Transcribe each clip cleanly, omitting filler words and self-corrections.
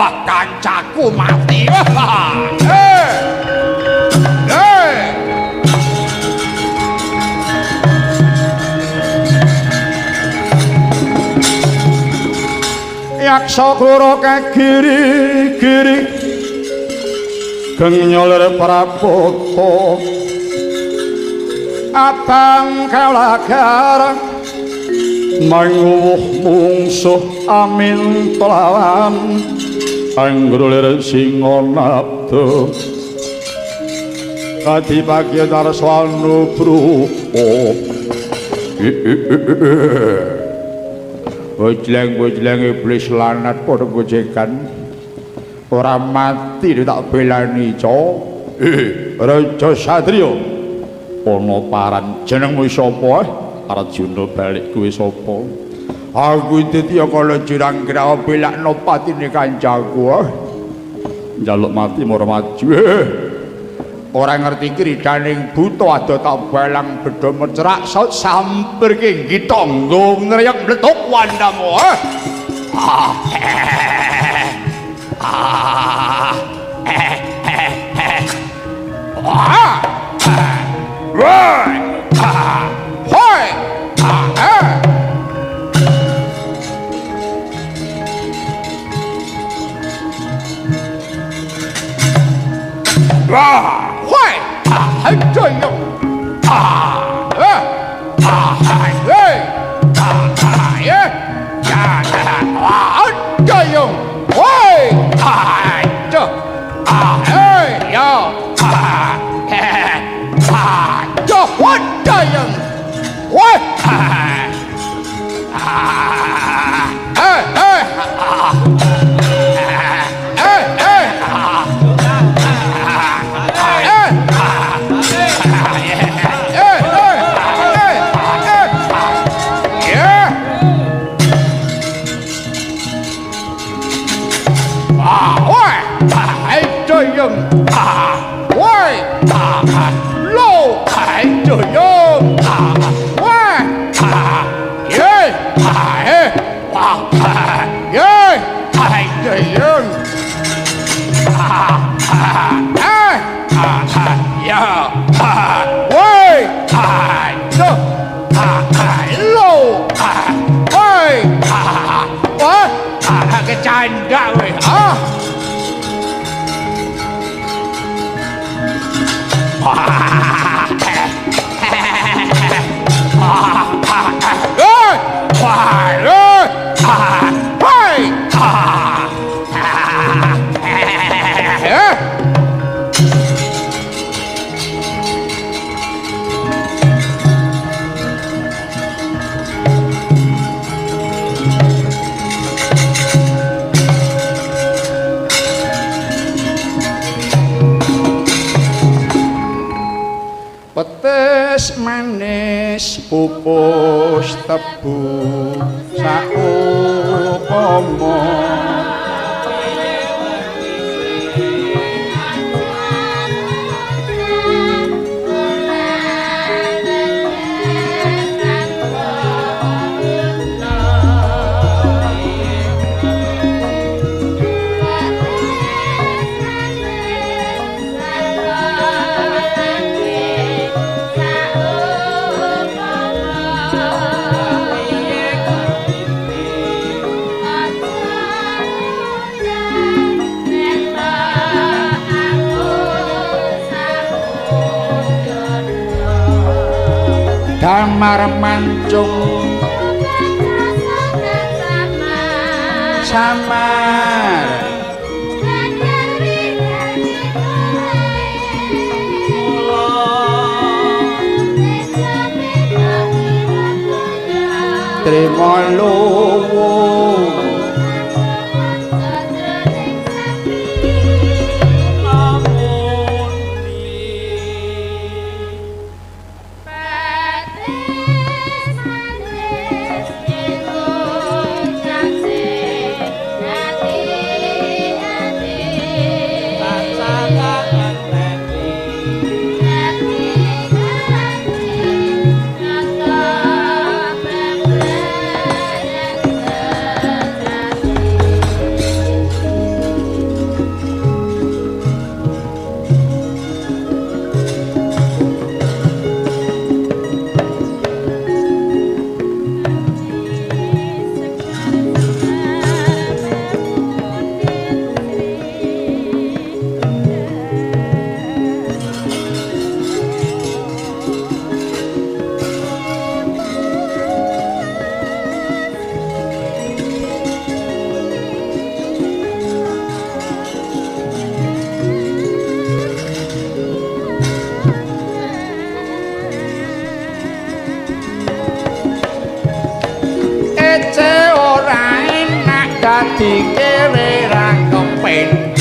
Wah, kancaku mati. Yaksa kloro kagiri-giri gengnyoler prapoto abang kalagar manguwuh mungsuh amin tolawan anggrolir singa nabda kadipagya darswana brupa bojleng-bojleng iblis lanat padha gojekan ora mati tak belani Raja Satriya ana paran jenengmu sapa Arjuna balik kuwi sapa aku dadi kala jurang kira belakno patine kancaku njaluk mati mara maju ora ngerti kritaning buta ada tak balang bedha mecerak sampirke nggih tangga ngreyek mletuk wandamu manis pupus tebu saupama damar mancung samar trimo luwung dikere ra kepin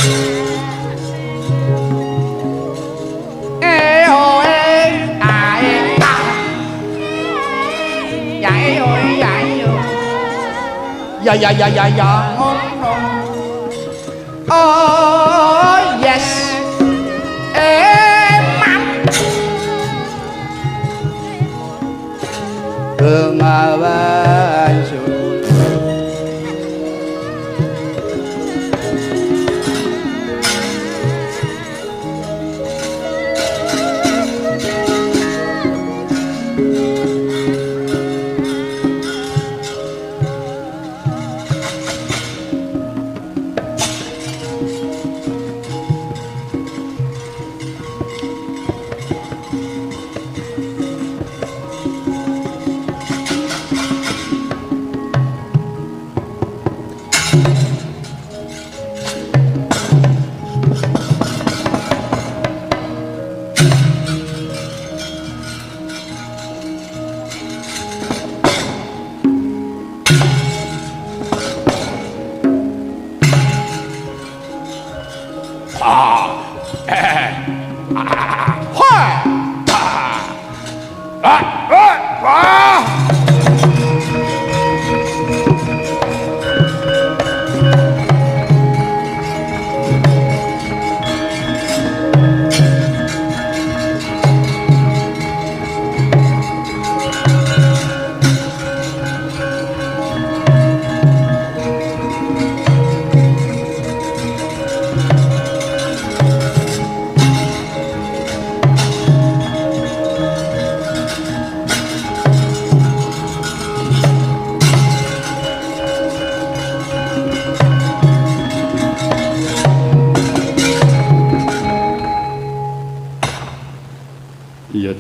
ya ngono oh yes mam bengawan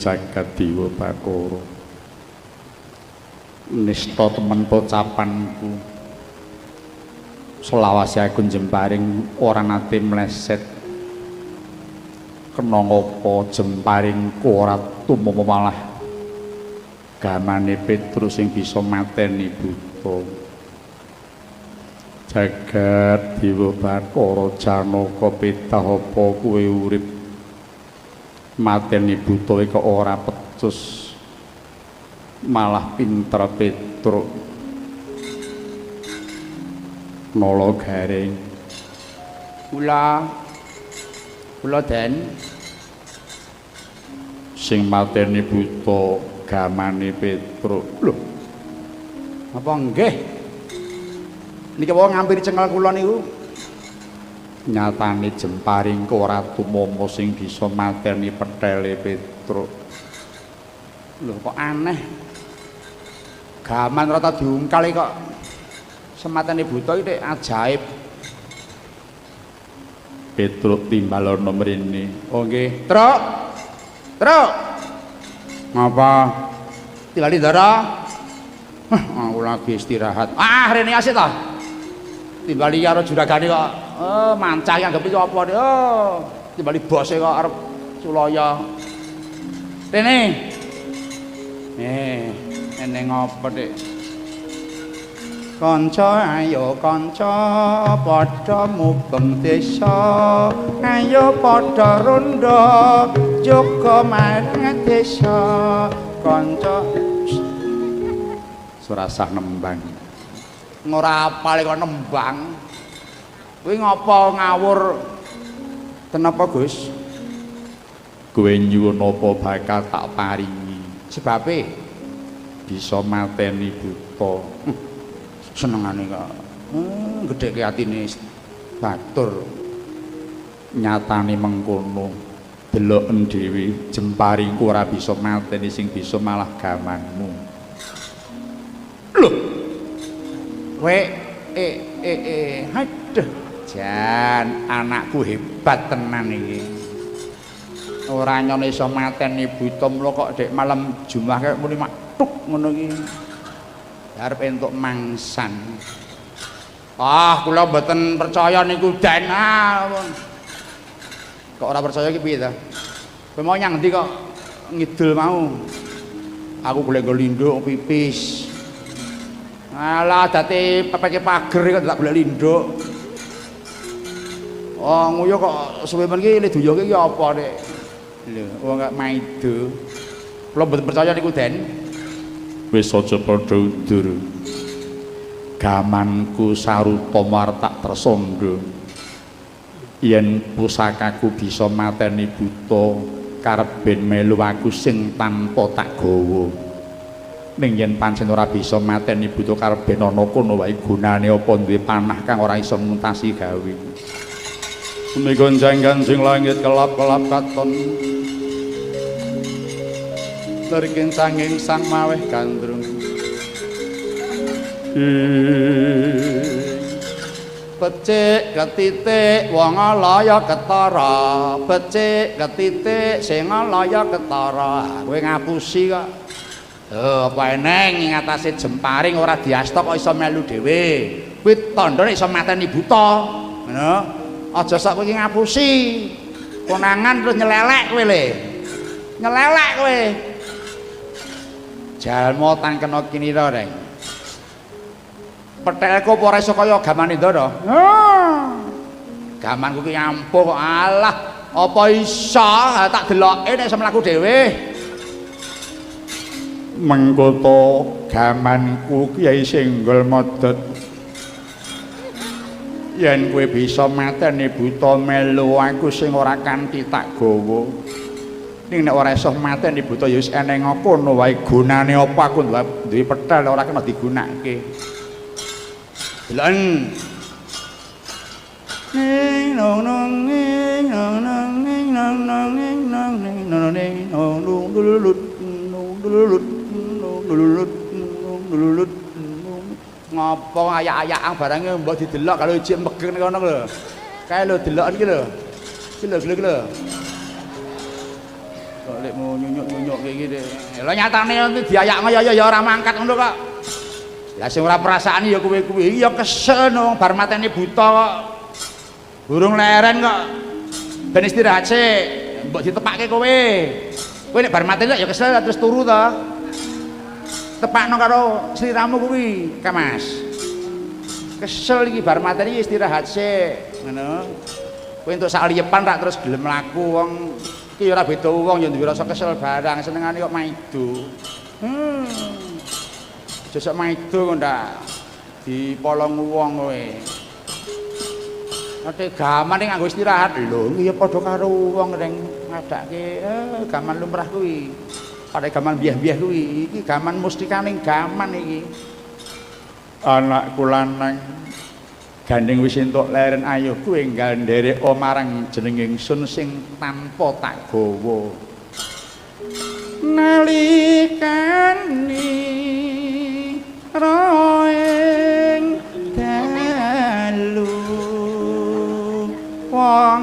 jagat Dewa Bakara nista temen pocapanku selawase aku jemparing ora nate mleset kena ngapa jemparingku ora tumama malah gamane Petrus sing bisa mateni buta jagat Dewa Bakara Janaka pitah apa kowe urip mateni buta kok ora pecus malah pinter Petruk nolo garing kula den sing mateni buta gamane Petruk lho apa nggih niki wong ngampiri cengkel kula niku nyatane jemparing ora tumama sing bisa mateni petele Petruk lho kok aneh gaman rata diungkal kok semateni buta iki ajaib Petruk timbalono mrene oh nggih Truk ngapa tilali ndara aku lagi istirahat rene asik ta timbali karo juragane kok mancah anggap iki apa timbali bose kok arep Sulaya rene ene ngopo dik kanca ayo kanca padha mubeng desa ayo padha rondo jaga marang desa kanca surasah nembang ora apal kok nembang kuwi ngopo ngawur ten apa Gus kowe nyuwun apa bakal tak paringi sebabe bisa mateni buta senengane kok gedheke atine batur nyatane mengkono deloken dhewe jemparingku ora bisa mateni sing bisa malah gamanmu lho we aduh jan anakku hebat tenan iki ora nyone iso mateni buta mula kok dek malam Jumat kaya muni matuk ngono iki arep entuk mangsan kula mboten percaya niku den kok ora percaya iki piye ta kowe mau nyang ndi kok ngidul mau aku golek nggo linduk pipis Alah dadi pepeke pager kok tak golek linduk. Oh, nguyu kok suwe men iki le duyoke iki apa, Dik? Lho, wong gak maido. Kula mboten percaya niku, Den. Wis aja padha undur. Gamanku saruta martak tresandha. Yen pusakaku bisa mateni buta, karep ben melu aku sing tanpa tak gawa. Ning yen pancen ora bisa mateni buta karep ben ana kono wae gunane apa duwe panah kang ora iso muntasi gawe. Menika janggan langit kelap-kelap katon. Leriking sanging sang maweh gandrung. Becik ketitik wong laya ketara, becik ketitik sing laya ketara. Kowe ngapusi kok. Apa eneng ngatasi jemparing ora diasta kok iso melu dhewe. Kuwi tandane iso mateni buta. Ngono. Aja sak kowe iki ngapusi. Konangan terus nyelelek kowe le. Nyelelek kowe. Jalma tan kena kinira, Reng. Petelku apa ora iso kaya gaman Indra? Gamanku ki ampuh kok alah. Apa iso tak deloke nek iso mlaku dhewe. Mengkoto gamanku Kyai Senggol Modot. Yen kowe bisa mateni buta melu aku sing ora kanthi tak gawa. Ning nek ora iso mateni buta ya wis eneng kono wae gunane apa aku duwe petel ora kena digunakake. Deloken. Ning nong nong ning nong nong ning nong nong ning nong ning nong ning nong lulut lulut lulut lulut ngopo ayak-ayakan barangnya mbok didelok kalau ijik megeng kono lho. Kae lho deloken iki lho. Iki lho glek lho. Kok lek mau nyunyuk-nyunyuk kayak gini. Lho nyatane diayakno ya ora mangkat ngono kok. Lah sing ora perasaan ya kuwi-kuwi ya kesel wong bar mateni buta kok. Burung leren kok. Ben istirahat sik, mbok ditepakke kowe. Kowe nek bar mateni ya kesel terus turu to. Tepakno karo sliramu kuwi, Mas. Kesel iki bar mateni istirahat sik, ngono. Kowe entuk sak liyepan rak terus gelem mlaku wong iki ora beda wong ya duwe rasa kesel barang, senengane kok maido. Sesuk maido kok ndak dipolong wong kowe. Ate gaman nganggo istirahat lho, iya padha karo wong reng ngadake gaman lumrah kuwi. Pada gaman biah-biah kuwi, iki gaman mustikaning gaman iki. Anakku lanang gandeng wis entuk leren ayo kowe enggal nderek marang jeneng ingsun sing tanpa tak gawa. Nalikane roeng dalu wong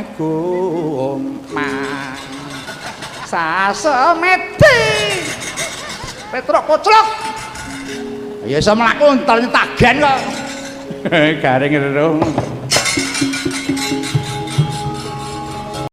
agung mang sasemeti Petruk koclok ya iso mlaku entel tagen kok garing rung